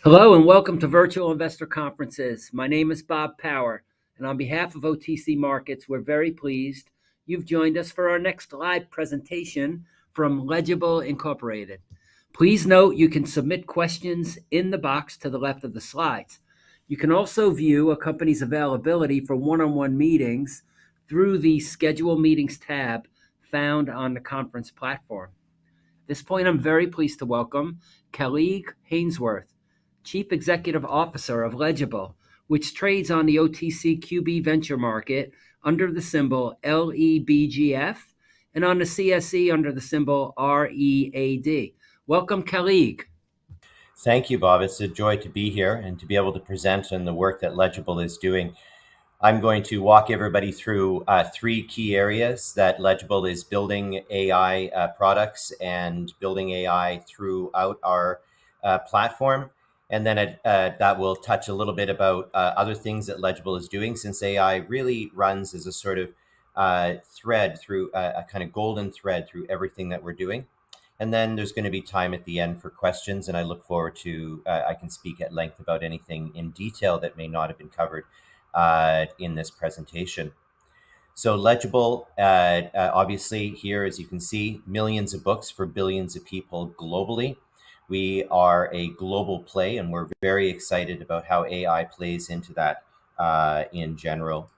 Hello and welcome to Virtual Investor Conferences. My name is Bob Power, and on behalf of OTC Markets, we're very pleased you've joined us for our next live presentation from Legible Incorporated. Please note you can submit questions in the box to the left of the slides. You can also view a company's availability for one-on-one meetings through the Schedule Meetings tab found on the conference platform. At this point, I'm very pleased to welcome Kelly Hainsworth, Chief Executive Officer of Legible, which trades on the OTCQB venture market under the symbol LEBGF and on the CSE under the symbol READ. Welcome, Kelly. Thank you, Bob. It's a joy to be here and to be able to present on the work that Legible is doing. I'm going to walk everybody through three key areas that Legible is building AI products and building AI throughout our platform. And then that will touch a little bit about other things that Legible is doing, since AI really runs as a sort of thread through a kind of golden thread through everything that we're doing. And then there's going to be time at the end for questions, and I look forward to, I can speak at length about anything in detail that may not have been covered in this presentation. So Legible, obviously here, as you can see, millions of books for billions of people globally. We are a global play, and we're very excited about how AI plays into that in general.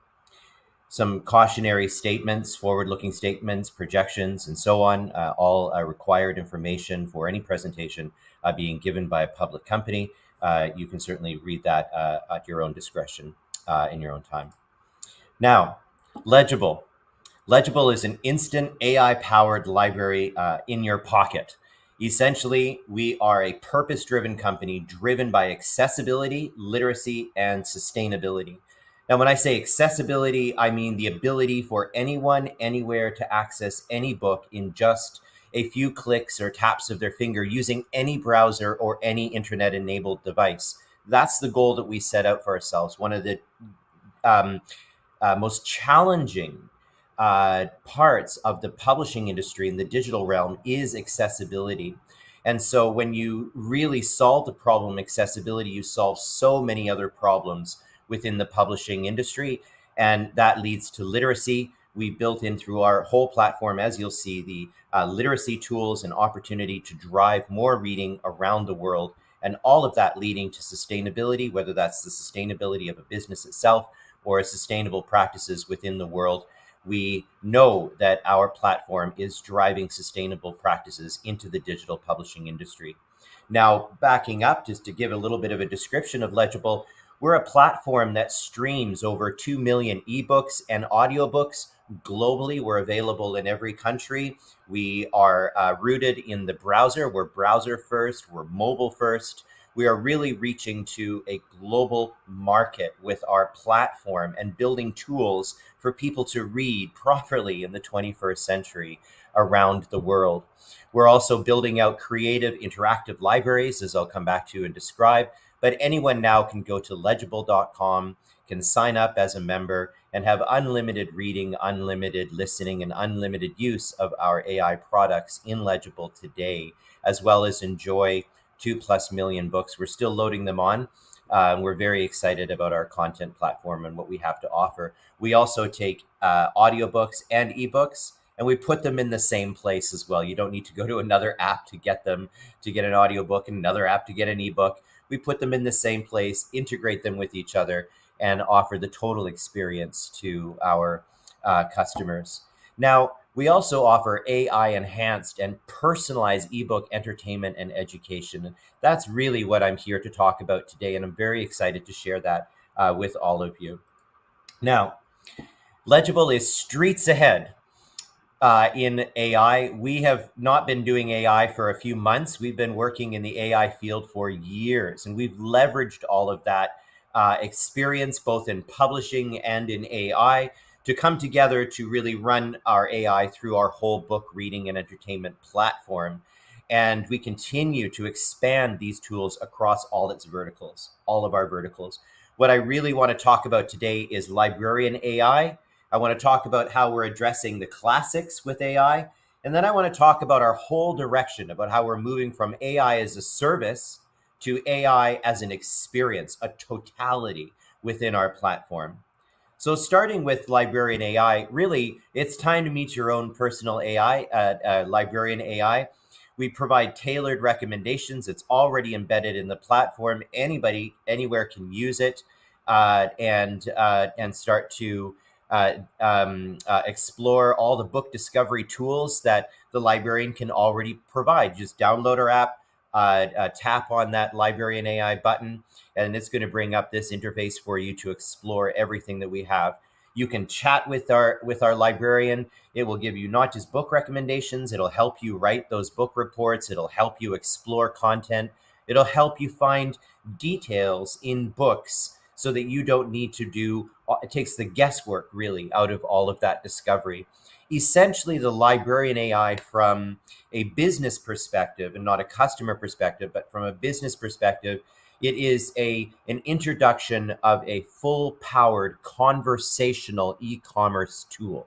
Some cautionary statements, forward-looking statements, projections, and so on, all required information for any presentation being given by a public company. You can certainly read that at your own discretion in your own time. Now, Legible. Legible is an instant AI-powered library in your pocket. Essentially, we are a purpose-driven company driven by accessibility, literacy, and sustainability. Now, when I say accessibility, I mean the ability for anyone, anywhere to access any book in just a few clicks or taps of their finger using any browser or any internet-enabled device. That's the goal that we set out for ourselves. One of the most challenging parts of the publishing industry in the digital realm is accessibility. And so when you really solve the problem of accessibility, you solve so many other problems within the publishing industry, and that leads to literacy. We built in through our whole platform, as you'll see, the literacy tools and opportunity to drive more reading around the world, and all of that leading to sustainability, whether that's the sustainability of a business itself or sustainable practices within the world. We know that our platform is driving sustainable practices into the digital publishing industry. Now, backing up, just to give a little bit of a description of Legible, we're a platform that streams over 2 million ebooks and audiobooks globally. We're available in every country. We are rooted in the browser. We're browser first. We're mobile first. We are really reaching to a global market with our platform and building tools for people to read properly in the 21st century around the world. We're also building out creative interactive libraries, as I'll come back to and describe. But anyone now can go to legible.com, can sign up as a member, and have unlimited reading, unlimited listening, and unlimited use of our AI products in Legible today, as well as enjoy 2+ million books. We're still loading them on. We're very excited about our content platform and what we have to offer. We also take audiobooks and ebooks, and we put them in the same place as well. You don't need to go to another app to get them, to get an audiobook, and another app to get an ebook. We put them in the same place, integrate them with each other, and offer the total experience to our customers. Now, we also offer AI-enhanced and personalized ebook entertainment and education. And that's really what I'm here to talk about today, and I'm very excited to share that with all of you. Now, Legible is streets ahead in AI. We have not been doing AI for a few months. We've been working in the AI field for years, and we've leveraged all of that experience, both in publishing and in AI, to come together to really run our AI through our whole book reading and entertainment platform. And we continue to expand these tools across all its verticals, all of our verticals. What I really want to talk about today is librarian AI. I want to talk about how we're addressing the classics with AI. And then I want to talk about our whole direction, about how we're moving from AI as a service to AI as an experience, a totality within our platform. So starting with Librarian AI, really, it's time to meet your own personal AI, Librarian AI. We provide tailored recommendations. It's already embedded in the platform. Anybody, anywhere can use it and start to explore all the book discovery tools that the librarian can already provide. Just download our app, tap on that Librarian AI button, and it's going to bring up this interface for you to explore everything that we have. You can chat with our librarian. It will give you not just book recommendations, it'll help you write those book reports, it'll help you explore content, it'll help you find details in books so that you don't need to do it takes the guesswork really out of all of that discovery. Essentially, the Librarian AI from a business perspective, and not a customer perspective, but from a business perspective, it is an introduction of a full-powered conversational e-commerce tool.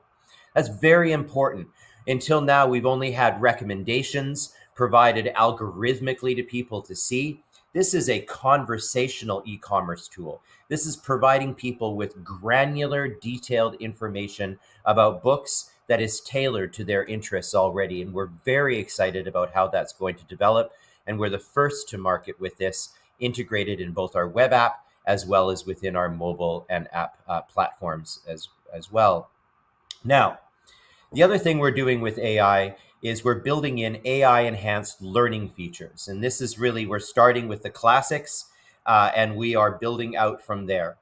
That's very important. Until now, we've only had recommendations provided algorithmically to people to see. This is a conversational e-commerce tool. This is providing people with granular, detailed information about books that is tailored to their interests already. And we're very excited about how that's going to develop. And we're the first to market with this, integrated in both our web app as well as within our mobile and app platforms as well. Now, the other thing we're doing with AI is we're building in AI enhanced learning features. And this is really, we're starting with the classics and we are building out from there.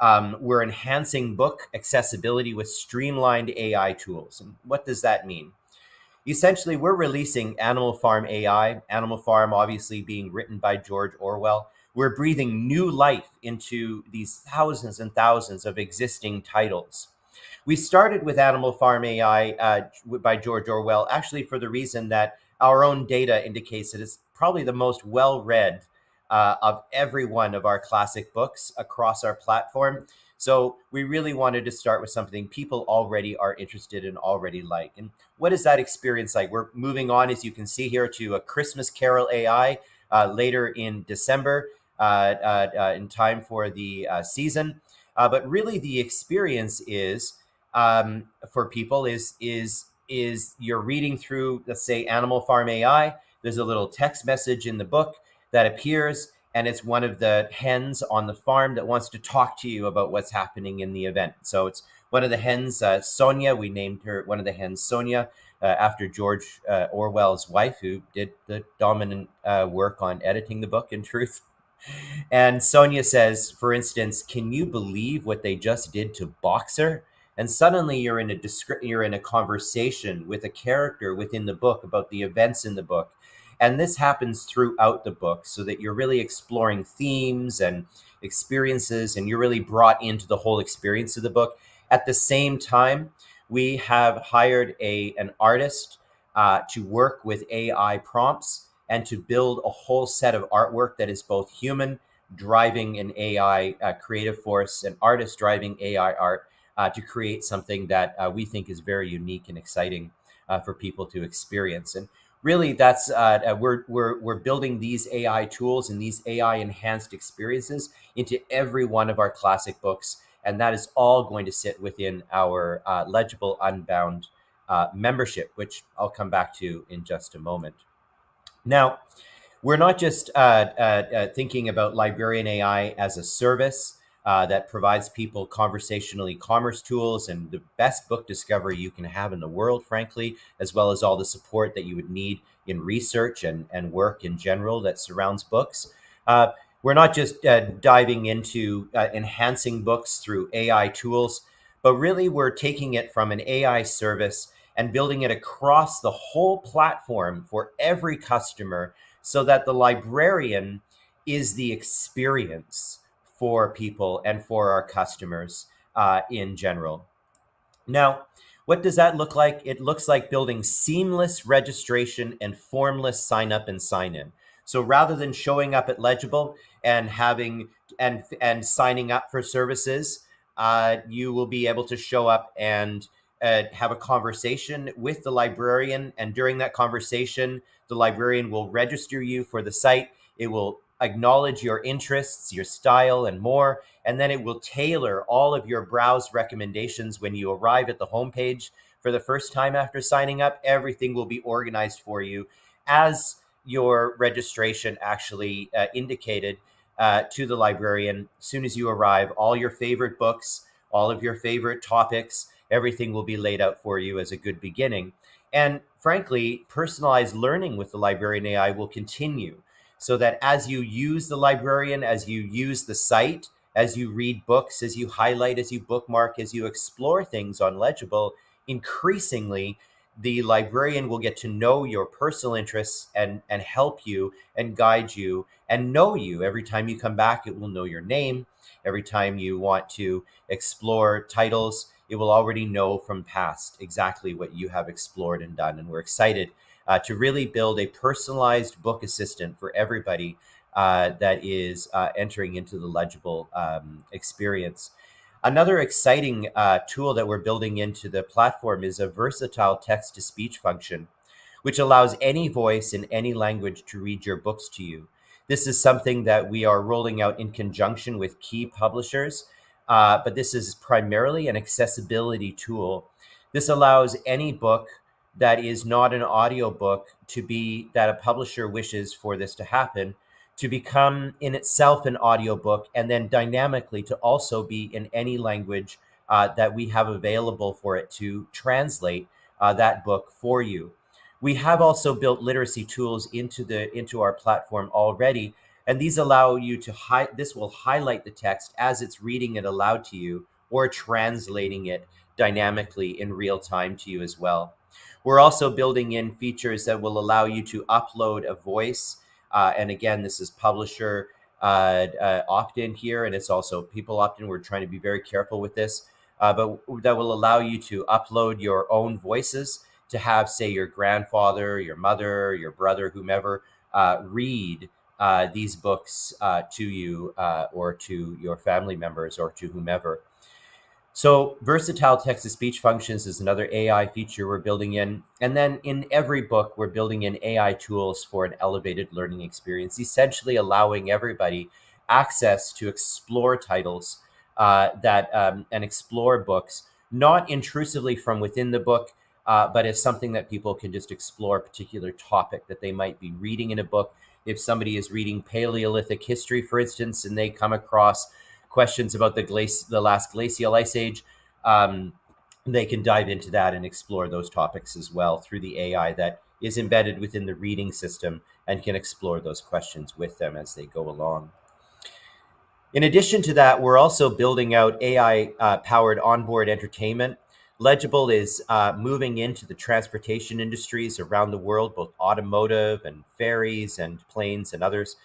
We're enhancing book accessibility with streamlined AI tools. And what does that mean? Essentially, we're releasing Animal Farm AI, Animal Farm obviously being written by George Orwell. We're breathing new life into these thousands and thousands of existing titles. We started with Animal Farm AI by George Orwell, actually for the reason that our own data indicates that it's probably the most well-read of every one of our classic books across our platform. So we really wanted to start with something people already are interested in, already like. And what is that experience like? We're moving on, as you can see here, to a Christmas Carol AI later in December in time for the season. But really the experience is for people is you're reading through, let's say, Animal Farm AI. There's a little text message in the book that appears, and it's one of the hens on the farm that wants to talk to you about what's happening in the event. So it's one of the hens, Sonia. We named her one of the hens Sonia after George Orwell's wife, who did the dominant work on editing the book, in truth. And Sonia says, for instance, "Can you believe what they just did to Boxer?" And suddenly you're in a conversation with a character within the book about the events in the book. And this happens throughout the book so that you're really exploring themes and experiences, and you're really brought into the whole experience of the book. At the same time, we have hired an artist to work with AI prompts and to build a whole set of artwork that is both human driving an AI creative force, and artist driving AI art to create something that we think is very unique and exciting for people to experience. And really, that's we're building these AI tools and these AI enhanced experiences into every one of our classic books, and that is all going to sit within our Legible Unbound membership, which I'll come back to in just a moment. Now, we're not just thinking about Librarian AI as a service that provides people conversational e-commerce tools and the best book discovery you can have in the world, frankly, as well as all the support that you would need in research and work in general that surrounds books. We're not just diving into enhancing books through AI tools, but really we're taking it from an AI service and building it across the whole platform for every customer so that the librarian is the experience for people and for our customers in general. Now, what does that look like? It looks like building seamless registration and formless sign up and sign in. So rather than showing up at Legible and having and signing up for services, you will be able to show up and have a conversation with the librarian. And during that conversation, the librarian will register you for the site. It will acknowledge your interests, your style, and more. And then it will tailor all of your browse recommendations when you arrive at the homepage for the first time after signing up. Everything will be organized for you as your registration actually indicated to the librarian. As soon as you arrive, all your favorite books, all of your favorite topics, everything will be laid out for you as a good beginning. And frankly, personalized learning with the librarian AI will continue, so that as you use the librarian, as you use the site, as you read books, as you highlight, as you bookmark, as you explore things on Legible, increasingly the librarian will get to know your personal interests and help you and guide you and know you. Every time you come back, it will know your name. Every time you want to explore titles, it will already know from past exactly what you have explored and done. And we're excited to really build a personalized book assistant for everybody that is entering into the Legible experience. Another exciting tool that we're building into the platform is a versatile text-to-speech function, which allows any voice in any language to read your books to you. This is something that we are rolling out in conjunction with key publishers, but this is primarily an accessibility tool. This allows any book that is not an audiobook to be, that a publisher wishes for this to happen, to become in itself an audiobook, and then dynamically to also be in any language that we have available for it to translate that book for you. We have also built literacy tools into our platform already, and these allow you to this will highlight the text as it's reading it aloud to you or translating it dynamically in real time to you as well. We're also building in features that will allow you to upload a voice. And again, this is publisher opt-in here, and it's also people opt-in. We're trying to be very careful with this, but that will allow you to upload your own voices to have, say, your grandfather, your mother, your brother, whomever, read these books to you or to your family members or to whomever. So versatile text-to-speech functions is another AI feature we're building in. And then in every book, we're building in AI tools for an elevated learning experience, essentially allowing everybody access to explore titles and explore books, not intrusively from within the book, but as something that people can just explore a particular topic that they might be reading in a book. If somebody is reading Paleolithic history, for instance, and they come across questions about the last glacial ice age, they can dive into that and explore those topics as well through the AI that is embedded within the reading system and can explore those questions with them as they go along. In addition to that, we're also building out AI-powered onboard entertainment. Legible is moving into the transportation industries around the world, both automotive and ferries and planes and others.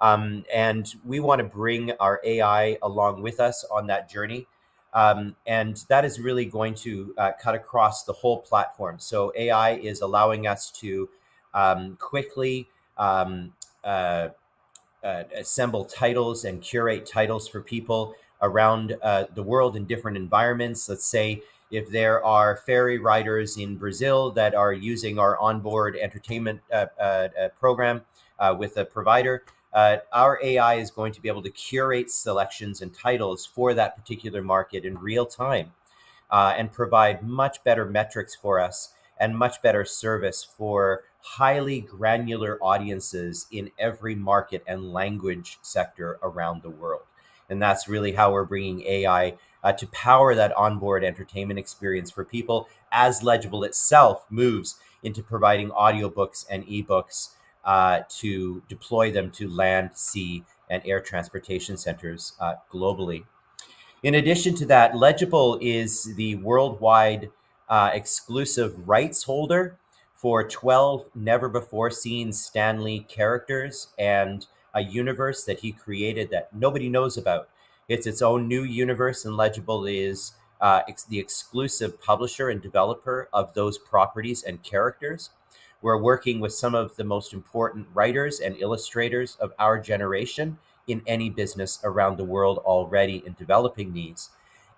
And we want to bring our AI along with us on that journey. And that is really going to cut across the whole platform. So AI is allowing us to quickly assemble titles and curate titles for people around the world in different environments. Let's say if there are ferry riders in Brazil that are using our onboard entertainment program with a provider, our AI is going to be able to curate selections and titles for that particular market in real time and provide much better metrics for us and much better service for highly granular audiences in every market and language sector around the world. And that's really how we're bringing AI to power that onboard entertainment experience for people as Legible itself moves into providing audiobooks and ebooks to deploy them to land, sea, and air transportation centers globally. In addition to that, Legible is the worldwide exclusive rights holder for 12 never-before-seen Stan Lee characters and a universe that he created that nobody knows about. It's its own new universe, and Legible is the exclusive publisher and developer of those properties and characters. We're working with some of the most important writers and illustrators of our generation in any business around the world already in developing these.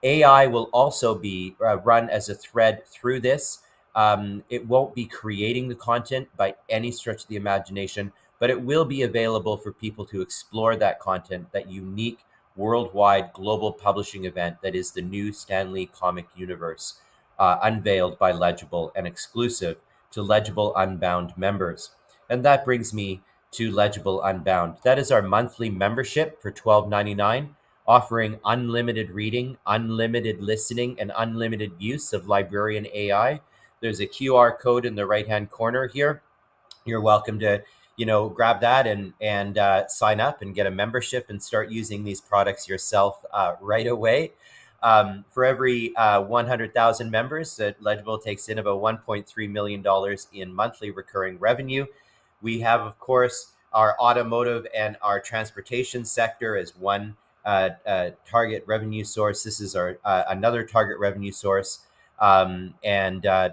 AI will also be run as a thread through this. It won't be creating the content by any stretch of the imagination, but it will be available for people to explore that content, that unique worldwide global publishing event that is the new Stanley Comic Universe, unveiled by Legible and exclusive to Legible Unbound members. And that brings me to Legible Unbound. That is our monthly membership for $12.99, offering unlimited reading, unlimited listening, and unlimited use of Librarian AI. There's a QR code in the right-hand corner here. You're welcome to, grab that and sign up and get a membership and start using these products yourself right away. For every 100,000 members, Legible takes in about $1.3 million in monthly recurring revenue. We have, of course, our automotive and our transportation sector as one target revenue source. This is our another target revenue source and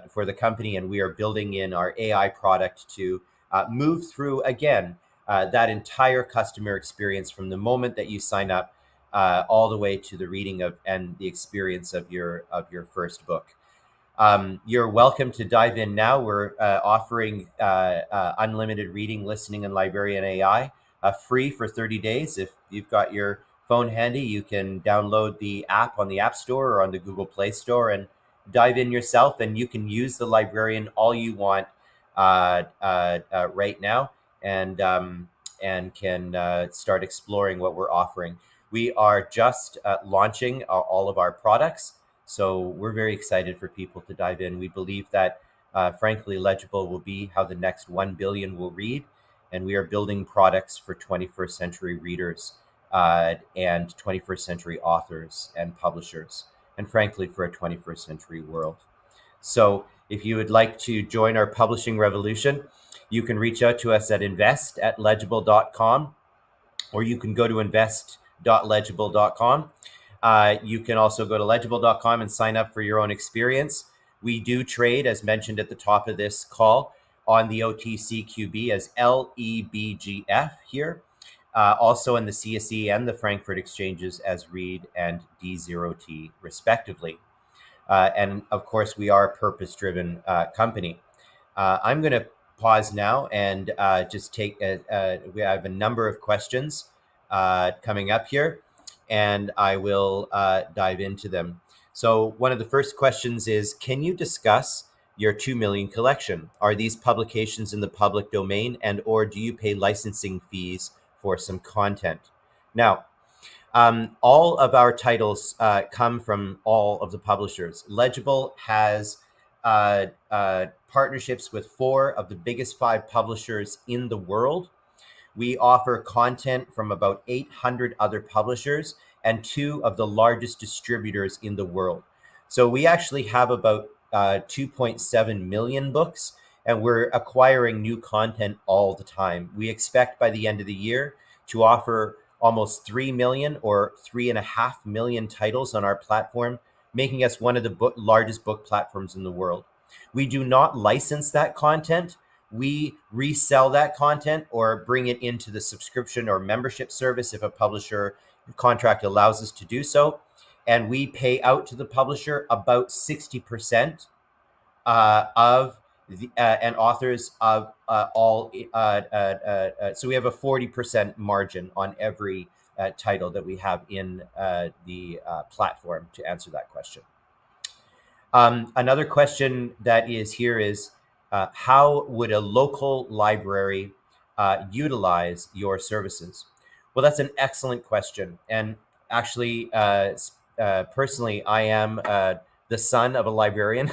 for the company, and we are building in our AI product to move through again that entire customer experience from the moment that you sign up all the way to the reading of and the experience of your first book. You're welcome to dive in now. We're offering unlimited reading, listening, and Librarian AI free for 30 days. If you've got your phone handy, you can download the app on the App Store or on the Google Play Store and dive in yourself. And you can use the Librarian all you want right now and can start exploring what we're offering. We are just launching all of our products. So we're very excited for people to dive in. We believe that, frankly, Legible will be how the next 1 billion will read. And we are building products for 21st century readers and 21st century authors and publishers, and frankly, for a 21st century world. So if you would like to join our publishing revolution, you can reach out to us at invest@legible.com, or you can go to invest.legible.com. You can also go to legible.com and sign up for your own experience. We do trade, as mentioned at the top of this call, on the OTCQB as LEBGF here, also in the CSE and the Frankfurt exchanges as READ and D0T, respectively. And of course, we are a purpose-driven company. I'm going to pause now and just take, we have a number of questions coming up here, and I will dive into them. So one of the first questions is, can you discuss your 2 million collection? Are these publications in the public domain, and or do you pay licensing fees for some content? Now, all of our titles come from all of the publishers. Legible has partnerships with 4 of the biggest 5 publishers in the world. We offer content from about 800 other publishers and 2 of the largest distributors in the world. So we actually have about 2.7 million books, and we're acquiring new content all the time. We expect by the end of the year to offer almost 3 million or 3.5 million titles on our platform, making us one of the largest book platforms in the world. We do not license that content. We resell that content or bring it into the subscription or membership service if a publisher contract allows us to do so. And we pay out to the publisher about 60% of the and authors of all. So we have a 40% margin on every title that we have in the platform, to answer that question. Another question that is here is, how would a local library utilize your services? Well, that's an excellent question. And actually, personally, I am the son of a librarian.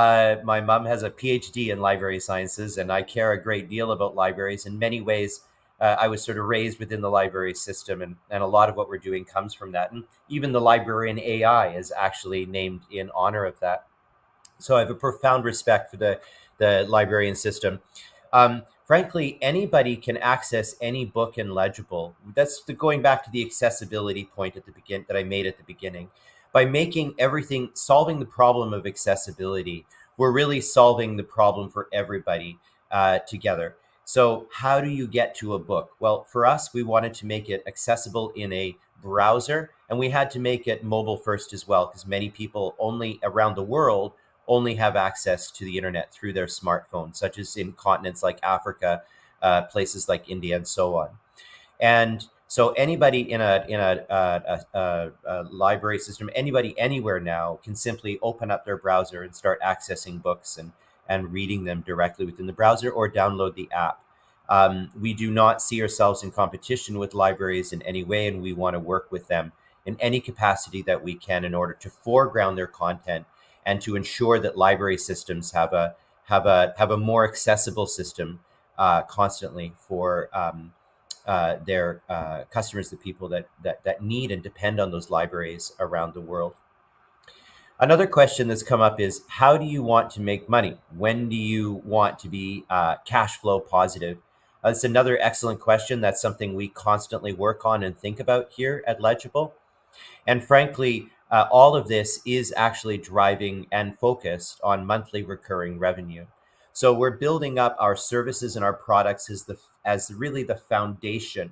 My mom has a PhD in library sciences, and I care a great deal about libraries. In many ways, I was sort of raised within the library system, and a lot of what we're doing comes from that. And even the Librarian AI is actually named in honor of that. So I have a profound respect for the librarian system. Frankly, anybody can access any book in Legible. That's going back to the accessibility point at the that I made at the beginning. By making everything, solving the problem of accessibility, we're really solving the problem for everybody together. So how do you get to a book? Well, for us, we wanted to make it accessible in a browser, and we had to make it mobile first as well, because many people around the world only have access to the internet through their smartphone, such as in continents like Africa places like India and so on. And so anybody in a library system, anybody anywhere now can simply open up their browser and start accessing books and reading them directly within the browser or download the app. We do not see ourselves in competition with libraries in any way, and we want to work with them in any capacity that we can in order to foreground their content and to ensure that library systems have a more accessible system constantly for their customers, the people that need and depend on those libraries around the world. Another question that's come up is, how do you want to make money? When do you want to be cash flow positive? That's another excellent question. That's something we constantly work on and think about here at Legible. And frankly, all of this is actually driving and focused on monthly recurring revenue. So we're building up our services and our products as really the foundation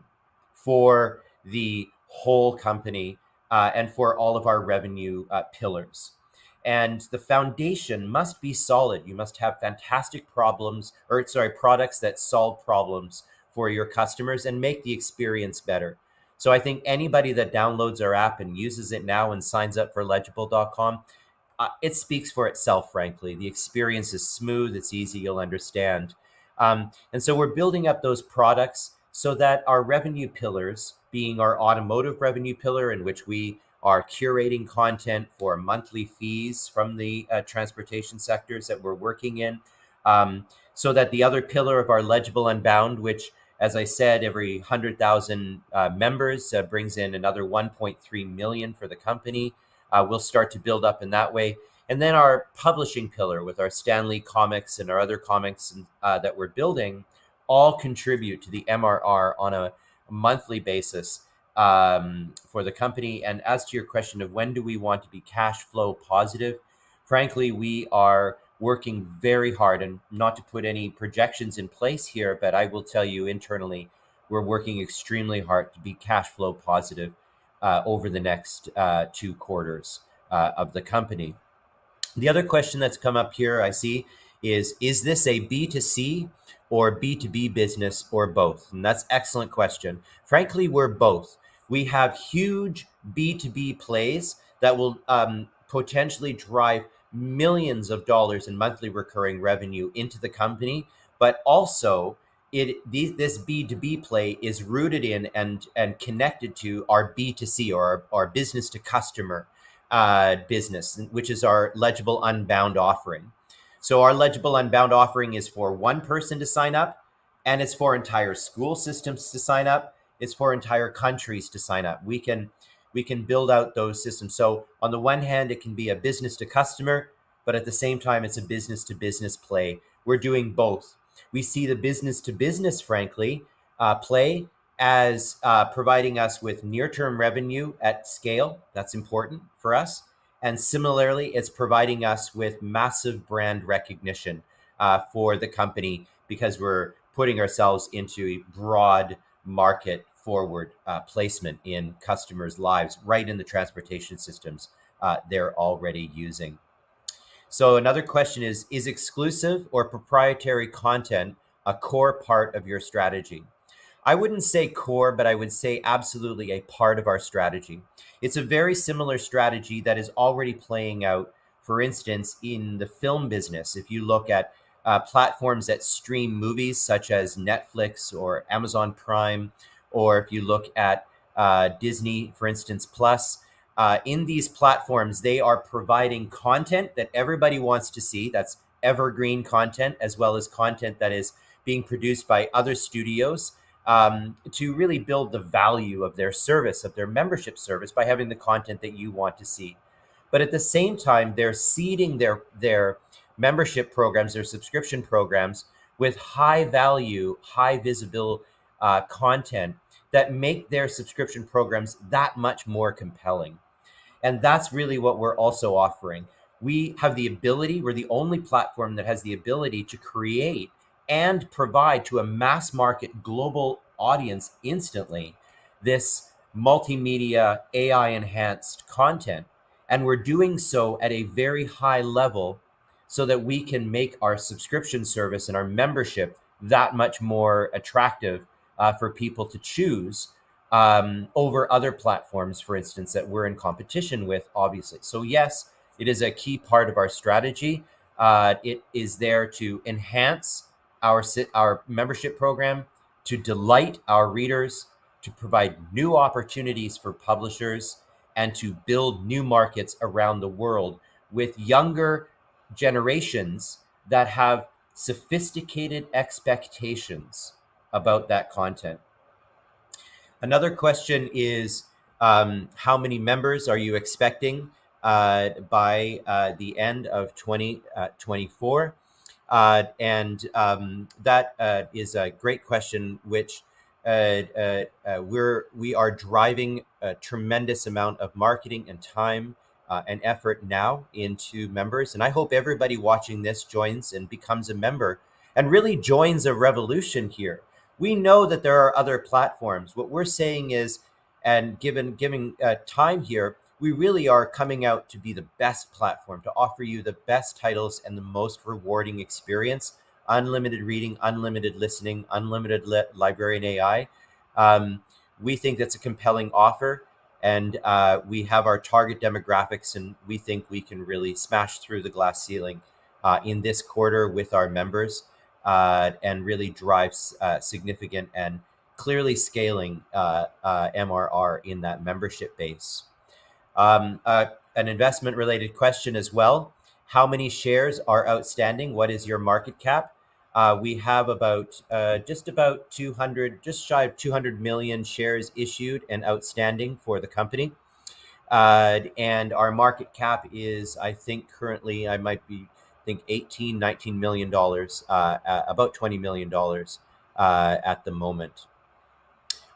for the whole company and for all of our revenue pillars. And the foundation must be solid. You must have fantastic products that solve problems for your customers and make the experience better. So I think anybody that downloads our app and uses it now and signs up for legible.com, it speaks for itself, frankly. The experience is smooth, it's easy, you'll understand. And so we're building up those products so that our revenue pillars, being our automotive revenue pillar, in which we are curating content for monthly fees from the transportation sectors that we're working in, so that the other pillar of our Legible Unbound, which, as I said, every 100,000 members brings in another 1.3 million for the company. We'll start to build up in that way. And then our publishing pillar with our Stanley comics and our other comics that we're building all contribute to the MRR on a monthly basis for the company. And as to your question of when do we want to be cash flow positive, frankly, we are working very hard, and not to put any projections in place here, but I will tell you internally, we're working extremely hard to be cash flow positive over the next 2 quarters of the company. The other question that's come up here, I see, is this a B2C or B2B business or both? And that's an excellent question. Frankly, we're both. We have huge B2B plays that will potentially drive millions of dollars in monthly recurring revenue into the company, but also this B2B play is rooted in and connected to our B2C, or our business to customer business, which is our Legible Unbound offering. So our Legible Unbound offering is for one person to sign up, and it's for entire school systems to sign up. It's for entire countries to sign up. We can build out those systems. So on the one hand, it can be a business to customer, but at the same time, it's a business to business play. We're doing both. We see the business to business, frankly, play as providing us with near-term revenue at scale. That's important for us. And similarly, it's providing us with massive brand recognition for the company, because we're putting ourselves into a broad market forward placement in customers' lives, right in the transportation systems they're already using. So another question is exclusive or proprietary content a core part of your strategy? I wouldn't say core, but I would say absolutely a part of our strategy. It's a very similar strategy that is already playing out, for instance, in the film business. If you look at platforms that stream movies such as Netflix or Amazon Prime, or if you look at Disney, for instance, Plus, in these platforms, they are providing content that everybody wants to see. That's evergreen content, as well as content that is being produced by other studios to really build the value of their service, of their membership service, by having the content that you want to see. But at the same time, they're seeding their membership programs, their subscription programs, with high value, high visible content that make their subscription programs that much more compelling. And that's really what we're also offering. We have the ability, we're the only platform that has the ability to create and provide to a mass market global audience instantly this multimedia AI enhanced content. And we're doing so at a very high level so that we can make our subscription service and our membership that much more attractive for people to choose over other platforms, for instance, that we're in competition with, obviously. So yes, it is a key part of our strategy. It is there to enhance our membership program, to delight our readers, to provide new opportunities for publishers, and to build new markets around the world with younger generations that have sophisticated expectations about that content. Another question is, how many members are you expecting by the end of 2024? That is a great question, which we are driving a tremendous amount of marketing and time and effort now into members. And I hope everybody watching this joins and becomes a member and really joins a revolution here. We know that there are other platforms. What we're saying is, and giving time here, we really are coming out to be the best platform, to offer you the best titles and the most rewarding experience. Unlimited reading, unlimited listening, unlimited librarian AI. We think that's a compelling offer, and we have our target demographics, and we think we can really smash through the glass ceiling in this quarter with our members and really drive significant and clearly scaling MRR in that membership base. An investment related question as well. How many shares are outstanding? What is your market cap? We have about just shy of 200 million shares issued and outstanding for the company. And our market cap is, I think currently I might be, I think $19 million, about $20 million at the moment.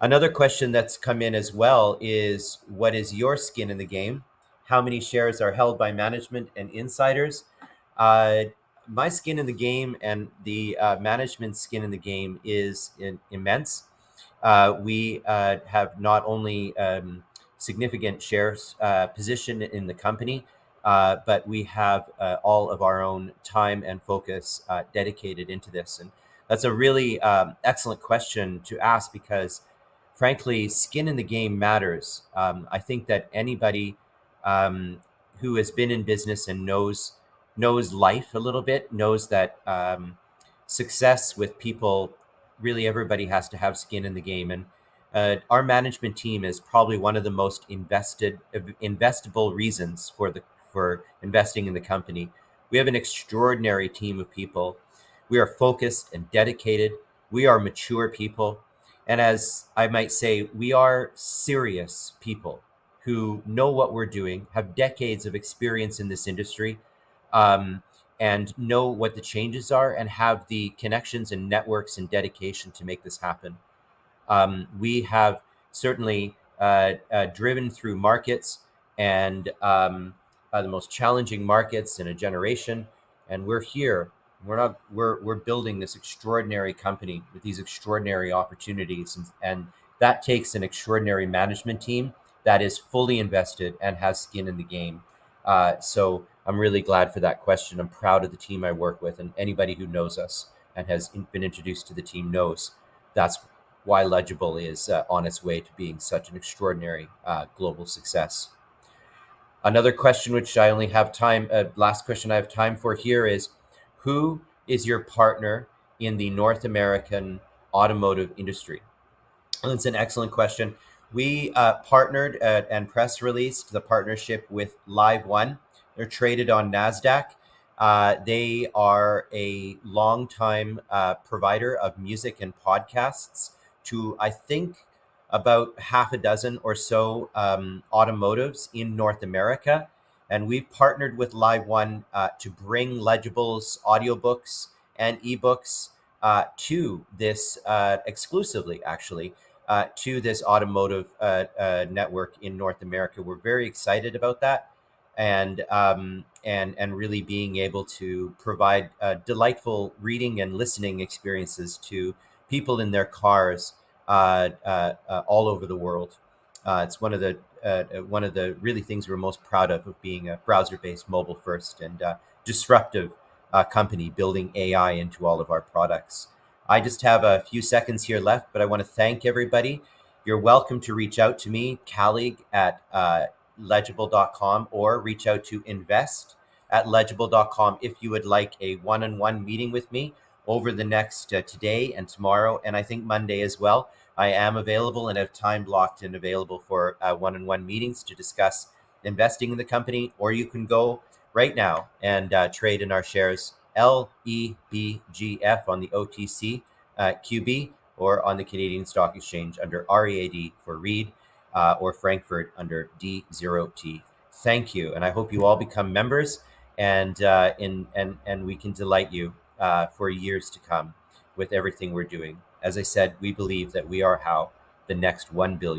Another question that's come in as well is, what is your skin in the game? How many shares are held by management and insiders? My skin in the game and the management skin in the game is immense. We have not only significant shares position in the company, but we have all of our own time and focus dedicated into this. And that's a really excellent question to ask, because frankly, skin in the game matters. I think that anybody who has been in business and knows life a little bit knows that success with people, really everybody has to have skin in the game. And our management team is probably one of the most investable reasons for investing in the company. We have an extraordinary team of people. We are focused and dedicated. We are mature people. And as I might say, we are serious people who know what we're doing, have decades of experience in this industry, and know what the changes are, and have the connections and networks and dedication to make this happen. We have certainly driven through markets and the most challenging markets in a generation, and we're here. We're building this extraordinary company with these extraordinary opportunities, and that takes an extraordinary management team that is fully invested and has skin in the game. So I'm really glad for that question. I'm proud of the team I work with, and anybody who knows us and has been introduced to the team knows that's why Legible is on its way to being such an extraordinary global success. Another question, which I only have time, last question I have time for here is, who is your partner in the North American automotive industry? And that's an excellent question. We partnered and press released the partnership with LiveOne. They're traded on NASDAQ. They are a longtime provider of music and podcasts to, I think, about half a dozen or so automotives in North America. And we've partnered with LiveOne to bring Legible's audiobooks and ebooks to this exclusively, actually, to this automotive network in North America. We're very excited about that, and really being able to provide delightful reading and listening experiences to people in their cars all over the world. It's one of the really things we're most proud of being a browser-based, mobile-first, and disruptive company building AI into all of our products. I just have a few seconds here left, but I want to thank everybody. You're welcome to reach out to me, colleague at legible.com, or reach out to invest@legible.com if you would like a one-on-one meeting with me over the next today and tomorrow, and I think Monday as well. I am available and have time blocked and available for one-on-one meetings to discuss investing in the company, or you can go right now and trade in our shares, LEBGF on the OTCQB or on the Canadian Stock Exchange under READ for READ, or Frankfurt under D0T. Thank you, and I hope you all become members, and we can delight you for years to come with everything we're doing. As I said, we believe that we are how the next 1 billion